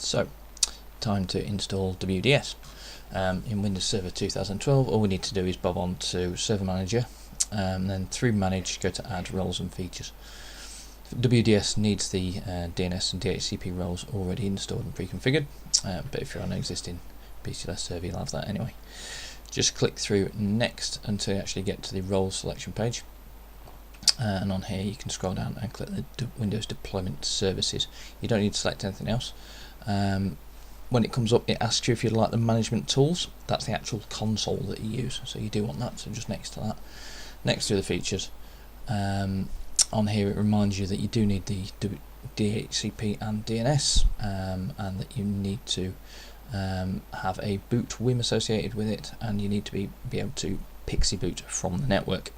So, time to install WDS. In Windows Server 2012, all we need to do is bob on to Server Manager, and then through Manage, go to Add Roles and Features. WDS needs the DNS and DHCP roles already installed and pre-configured, but if you're on an existing PCLS server, you'll have that anyway. Just click through Next until you actually get to the role selection page. And on here you can scroll down and click the Windows Deployment Services. You don't need to select anything else. When it comes up, it asks you if you'd like the management tools. That's the actual console that you use, so you do want that, so just next to that. Next to the features, on here it reminds you that you do need the DHCP and DNS, and that you need to have a boot WIM associated with it, and you need to be able to pixie boot from the network.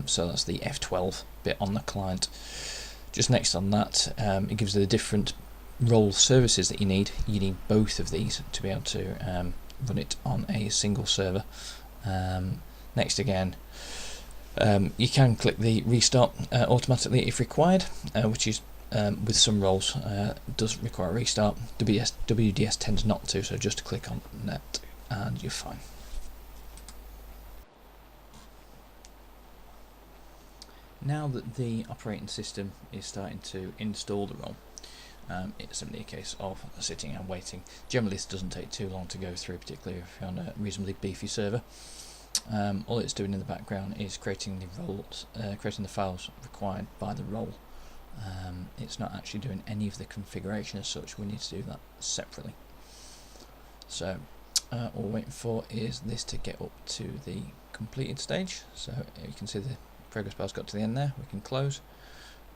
So that's the F12 bit on the client. Just next on that, it gives you the different role services that you need. You need both of these to be able to run it on a single server. Next again, you can click the restart automatically if required, which is with some roles does require a restart. WDS tends not to, so just click on that and you're fine. Now that the operating system is starting to install the role, it's simply a case of sitting and waiting. Generally this doesn't take too long to go through, particularly if you're on a reasonably beefy server. All it's doing in the background is creating the roles, creating the files required by the role. It's not actually doing any of the configuration as such. We need to do that separately. So all we're waiting for is this to get up to the completed stage. So you can see the progress bar's got to the end there. We can close,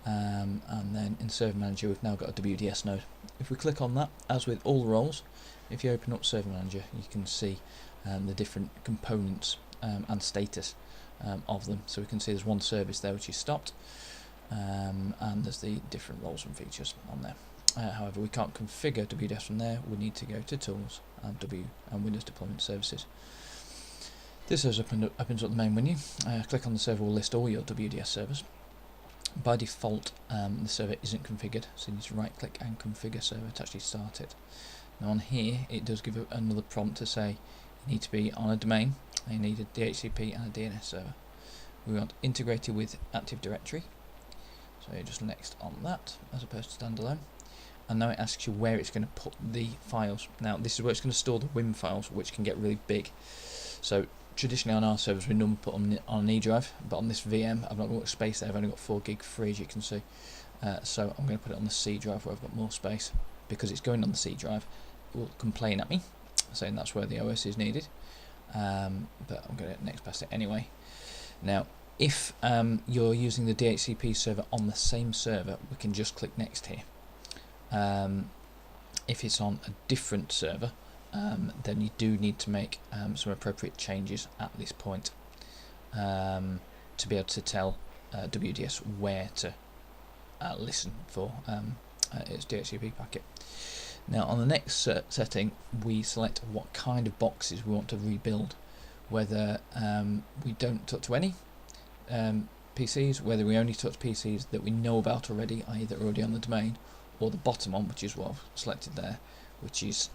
and then in Server Manager we've now got a WDS node. If we click on that, as with all the roles, if you open up Server Manager, you can see the different components and status of them. So we can see there's one service there which is stopped, and there's the different roles and features on there. However, we can't configure WDS from there. We need to go to Tools and Windows Deployment Services. This opens up the main menu. Click on the server, will list all your WDS servers. By default, the server isn't configured, so you need to right click and configure server to actually start it. Now on here, it does give another prompt to say you need to be on a domain, and you need a DHCP and a DNS server. We want integrated with Active Directory, so you're just next on that as opposed to standalone. And now it asks you where it's going to put the files. Now this is where it's going to store the WIM files, which can get really big. So traditionally on our servers we normally put them on an E drive, but on this VM I've not got much space there. I've only got 4 gig free, as you can see. So I'm going to put it on the C drive where I've got more space. Because it's going on the C drive, it will complain at me, saying that's where the OS is needed. But I'm going to next past it anyway. Now, if you're using the DHCP server on the same server, we can just click next here. If it's on a different server, then you do need to make some appropriate changes at this point to be able to tell WDS where to listen for its DHCP packet. Now on the next setting, we select what kind of boxes we want to rebuild, whether we don't touch any PCs, whether we only touch PCs that we know about already, i.e. that are already on the domain, or the bottom one, which is what I've selected there, which is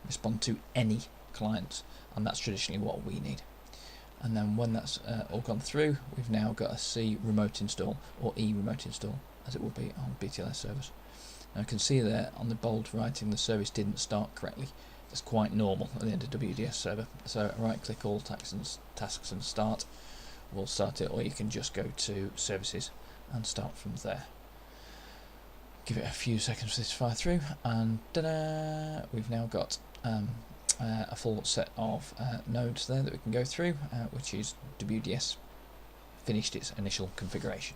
respond to any clients, and that's traditionally what we need. And then when that's all gone through, we've now got a C remote install, or E remote install, as it will be on BTLS servers. Now I can see there on the bold writing the service didn't start correctly. That's quite normal at the end of WDS server. So right click all tasks and start. We'll start it, or you can just go to services and start from there. Give it a few seconds for this to fire through, and ta-da! We've now got a full set of nodes there that we can go through, which is WDS finished its initial configuration.